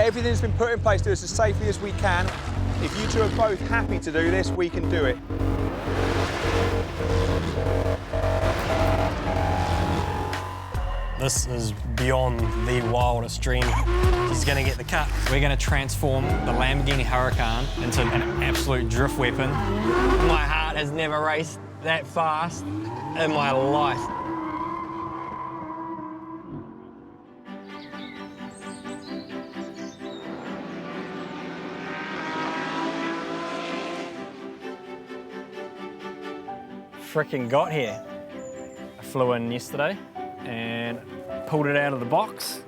Everything's been put in place to do this as safely as we can. If you two are both happy to do this, we can do it. This is beyond the wildest dream. He's going to get the cut. We're going to transform the Lamborghini Huracan into an absolute drift weapon. My heart has never raced that fast in my life. Frickin' got here. I flew in yesterday and pulled it out of the box,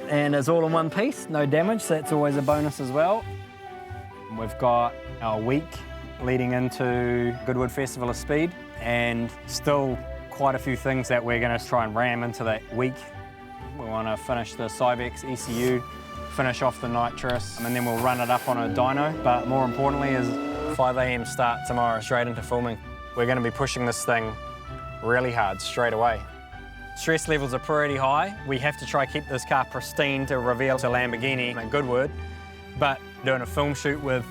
and it's all in one piece, no damage, so that's always a bonus as well. We've got our week leading into Goodwood Festival of Speed, and still quite a few things that we're going to try and ram into that week. We want to finish the Cybex ECU, finish off the nitrous, and then we'll run it up on a dyno. But more importantly is 5 AM start tomorrow, straight into filming. We're going to be pushing this thing really hard straight away. Stress levels are pretty high. We have to try to keep this car pristine to reveal to Lamborghini at Goodwood, but doing a film shoot with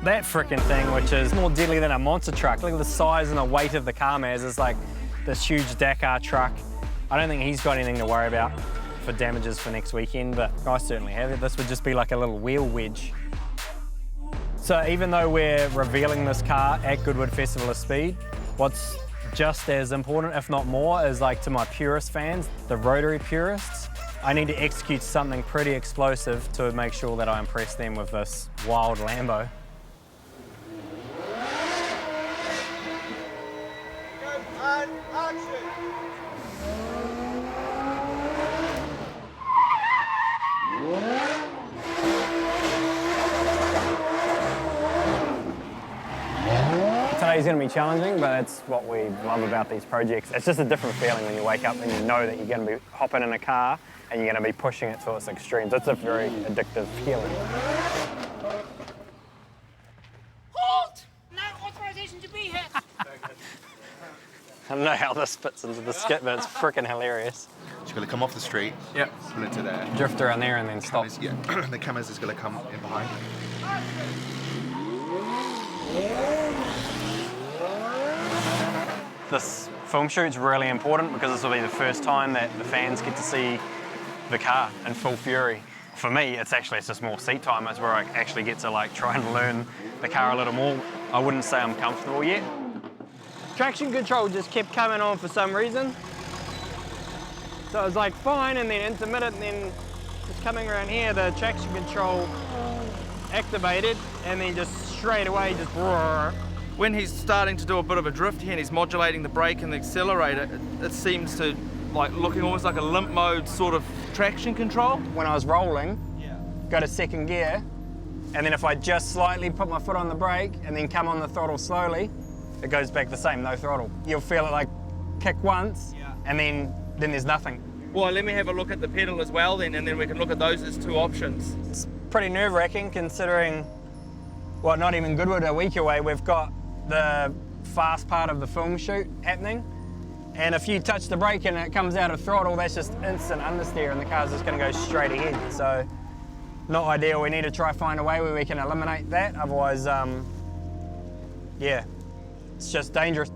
that frickin' thing, which is more deadly than a monster truck. Look at the size and the weight of the Kamaz. It's like this huge Dakar truck. I don't think he's got anything to worry about for damages for next weekend, but I certainly have it. This would just be like a little wheel wedge. So even though we're revealing this car at Goodwood Festival of Speed, what's just as important, if not more, is like to my purist fans, the rotary purists, I need to execute something pretty explosive to make sure that I impress them with this wild Lambo. Today's going to be challenging, but that's what we love about these projects. It's just a different feeling when you wake up and you know that you're going to be hopping in a car and you're going to be pushing it to its extremes. It's a very addictive feeling. Halt! No authorization to be here. I don't know how this fits into the skit, but it's freaking hilarious. She's going to come off the street, pull into there. Drift around there and then stop. Yeah, the Kamaz is going to come in behind. This film shoot's really important because this will be the first time that the fans get to see the car in full fury. For me, it's just more seat time. It's where I actually get to like try and learn the car a little more. I wouldn't say I'm comfortable yet. Traction control just kept coming on for some reason. So it was like fine and then intermittent, and then just coming around here, the traction control activated and then just straight away just roar. When he's starting to do a bit of a drift here and he's modulating the brake and the accelerator, it seems to like looking almost like a limp mode sort of traction control. When I was rolling, go to second gear, and then if I just slightly put my foot on the brake and then come on the throttle slowly, it goes back the same, no throttle. You'll feel it like kick once, and then there's nothing. Well, let me have a look at the pedal as well then, and then we can look at those as two options. It's pretty nerve-wracking considering, well, not even Goodwood a week away, we've got the fast part of the film shoot happening, and if you touch the brake and it comes out of throttle, that's just instant understeer and the car's just going to go straight ahead. So not ideal. We need to try find a way where we can eliminate that, otherwise yeah, it's just dangerous.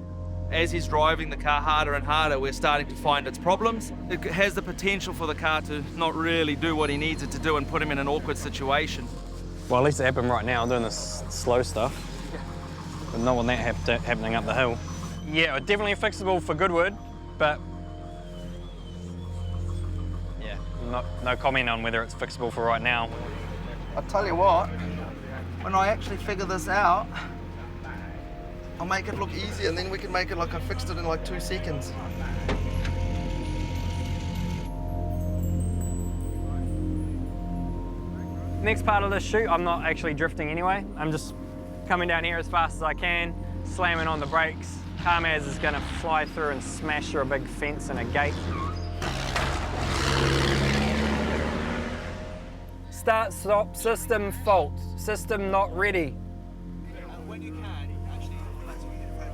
As he's driving the car harder and harder, we're starting to find its problems. It has the potential for the car to not really do what he needs it to do and put him in an awkward situation. Well, at least it happened right now, doing this slow stuff. But not when that happening up the hill. Yeah, definitely fixable for Goodwood, but yeah, no comment on whether it's fixable for right now. I'll tell you what, when I actually figure this out, I'll make it look easy and then we can make it like I fixed it in like 2 seconds. Next part of this shoot, I'm not actually drifting anyway. I'm just coming down here as fast as I can, slamming on the brakes. Kamaz is gonna fly through and smash through a big fence and a gate. Start, stop, system fault. System not ready. When you can, actually,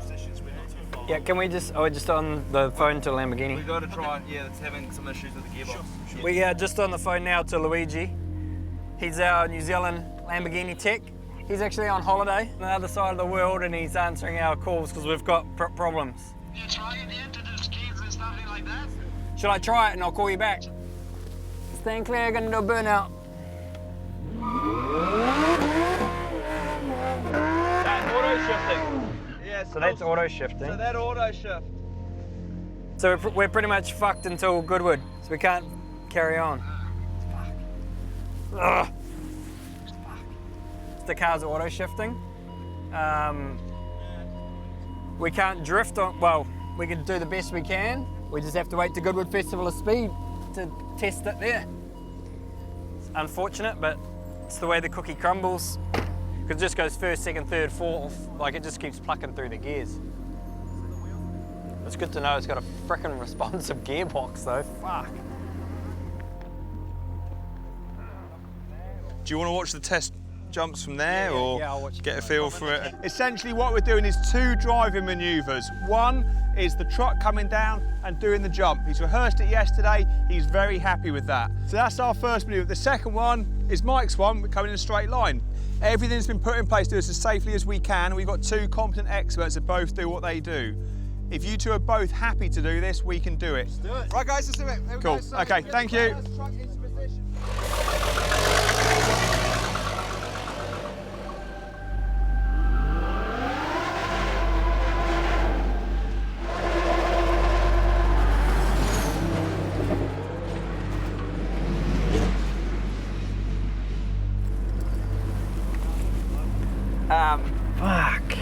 positions, we're not too far. Yeah, can we just, we're just on the phone to Lamborghini. We've got to try, yeah, it's having some issues with the gearbox. We are just on the phone now to Luigi, He's our New Zealand Lamborghini tech. He's actually on holiday on the other side of the world and he's answering our calls because we've got problems. You try it yet to do skids and stuff like that? Should I try it and I'll call you back? Stand clear, gonna do a burnout. That auto shifting. Yeah, So that's auto shifting. So that auto shift. So we're pretty much fucked until Goodwood, so we can't carry on. Ugh. The car's auto shifting. We can't drift on, well, we can do the best we can. We just have to wait to Goodwood Festival of Speed to test it there. It's unfortunate, but it's the way the cookie crumbles. Because it just goes first, second, third, fourth, like it just keeps plucking through the gears. It's good to know it's got a frickin' responsive gearbox though, fuck. Do you want to watch the test jumps from there or yeah, I'll watch get a feel for it? Essentially what we're doing is 2 driving manoeuvres. One is the truck coming down and doing the jump. He's rehearsed it yesterday, he's very happy with that. So that's our first manoeuvre. The second one is Mike's one, we're coming in a straight line. Everything's been put in place to do this as safely as we can. We've got 2 competent experts that both do what they do. If you 2 are both happy to do this, we can do it. Let's do it. Right, guys, let's do it. Here we Cool. go. So Okay, get thank the you. first truck into position. Fuck.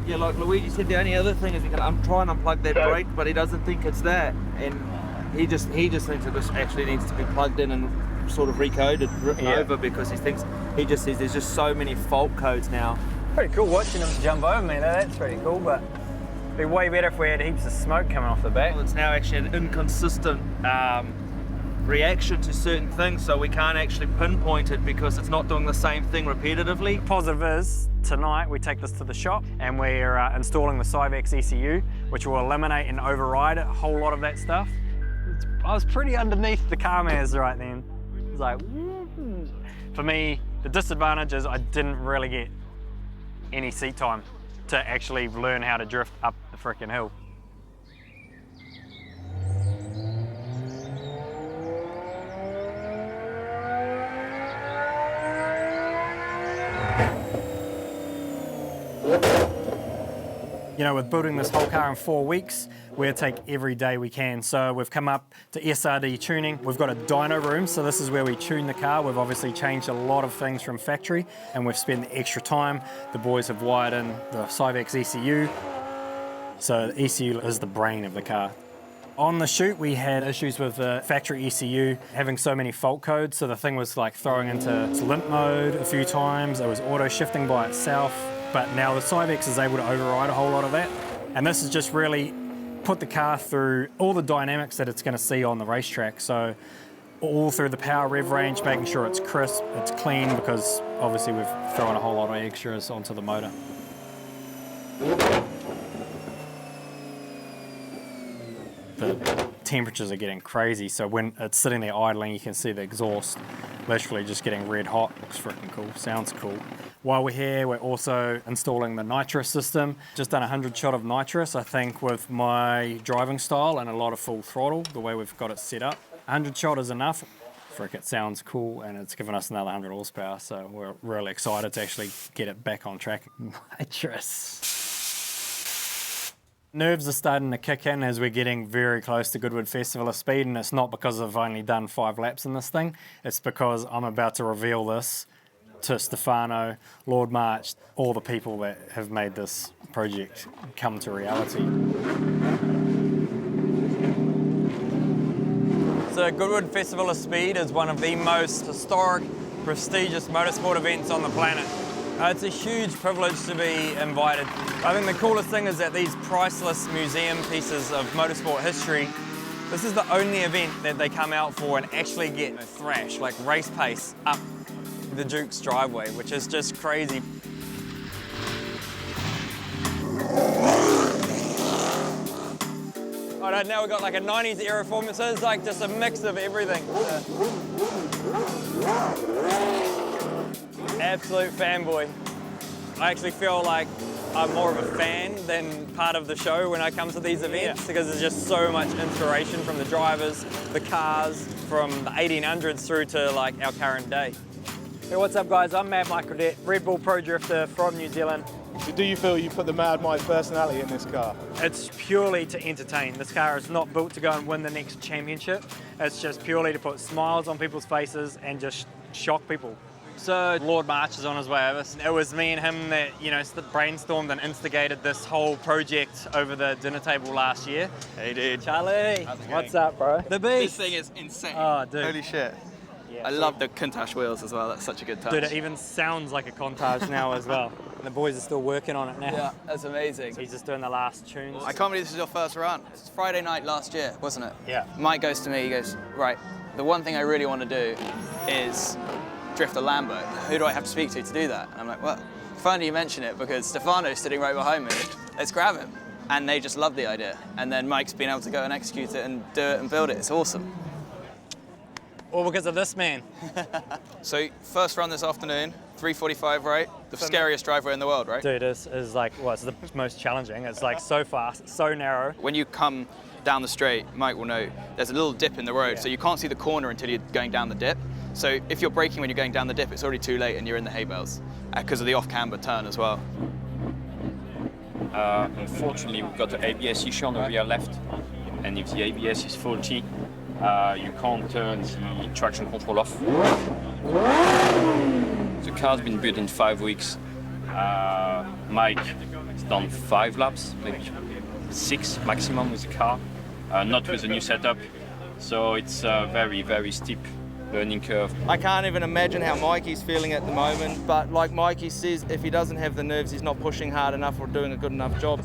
Yeah, like Luigi said, the only other thing is I'm trying to unplug that brake, but he doesn't think it's that, and he just thinks that this actually needs to be plugged in and sort of recoded, written over, because he just says there's just so many fault codes now. Pretty cool watching him jump over me though, that's pretty cool, but it'd be way better if we had heaps of smoke coming off the back. Well, it's now actually an inconsistent reaction to certain things, so we can't actually pinpoint it because it's not doing the same thing repetitively. Positive is, tonight we take this to the shop and we're installing the Cyvex ECU, which will eliminate and override a whole lot of that stuff. I was pretty underneath the Kamaz right then. It was like, woo. For me, the disadvantage is I didn't really get any seat time to actually learn how to drift up the frickin' hill. You know, with building this whole car in 4 weeks, we'll take every day we can. So we've come up to SRD tuning. We've got a dyno room, so this is where we tune the car. We've obviously changed a lot of things from factory, and we've spent the extra time. The boys have wired in the Cyvex ECU. So the ECU is the brain of the car. On the shoot, we had issues with the factory ECU having so many fault codes. So the thing was like throwing into limp mode a few times. It was auto shifting by itself. But now the Cyvex is able to override a whole lot of that. And this has just really put the car through all the dynamics that it's going to see on the racetrack. So all through the power rev range, making sure it's crisp, it's clean, because obviously we've thrown a whole lot of extras onto the motor. The temperatures are getting crazy, so when it's sitting there idling, you can see the exhaust literally just getting red hot. Looks freaking cool, sounds cool. While we're here, we're also installing the nitrous system. Just done 100 shot of nitrous, I think, with my driving style and a lot of full throttle, the way we've got it set up. 100 shot is enough. Frick, it sounds cool, and it's given us another 100 horsepower, so we're really excited to actually get it back on track. Nitrous. Nerves are starting to kick in as we're getting very close to Goodwood Festival of Speed, and it's not because I've only done 5 laps in this thing, it's because I'm about to reveal this to Stefano, Lord March, all the people that have made this project come to reality. So Goodwood Festival of Speed is one of the most historic, prestigious motorsport events on the planet. It's a huge privilege to be invited. I think the coolest thing is that these priceless museum pieces of motorsport history, this is the only event that they come out for and actually get thrashed, like race pace, up the Duke's driveway, which is just crazy. All right, now we've got like a 90s era form, so it's like just a mix of everything. absolute fanboy. I actually feel like I'm more of a fan than part of the show when I come to these events because there's just so much inspiration from the drivers, the cars, from the 1800s through to like our current day. Hey, what's up guys? I'm Mad Mike Whiddett, Red Bull Pro Drifter from New Zealand. So do you feel you put the Mad Mike personality in this car? It's purely to entertain. This car is not built to go and win the next championship. It's just purely to put smiles on people's faces and just shock people. So Lord March is on his way over. It was me and him that, you know, brainstormed and instigated this whole project over the dinner table last year. Hey dude. Charlie, what's up, bro? The beast. This thing is insane. Oh, dude. Holy shit. Yeah, I love the Countach wheels as well. That's such a good touch. Dude, it even sounds like a Countach now as well. And the boys are still working on it now. Yeah, that's amazing. He's just doing the last tunes. I can't believe this is your first run. It's Friday night last year, wasn't it? Yeah. Mike goes to me, he goes, right, the one thing I really want to do is drift a Lambo. Who do I have to speak to do that? And I'm like, well, funny you mention it because Stefano's sitting right behind me. Let's grab him. And they just love the idea. And then Mike's been able to go and execute it and do it and build it. It's awesome. All because of this man. So first run this afternoon, 3:45, right? The scariest driveway in the world, right? Dude, this is like, well, it's the most challenging. It's like so fast, so narrow. When you come down the straight, Mike will know, there's a little dip in the road, so you can't see the corner until you're going down the dip. So if you're braking when you're going down the dip, it's already too late and you're in the hay bales because of the off-camber turn as well. Unfortunately, we've got the ABS issue on the rear left, and if the ABS is faulty, you can't turn the traction control off. The car's been built in 5 weeks. Mike has done 5 laps, maybe 6 maximum with the car, not with the new setup. So it's a very, very steep learning curve. I can't even imagine how Mikey's feeling at the moment, but like Mikey says, if he doesn't have the nerves, he's not pushing hard enough or doing a good enough job.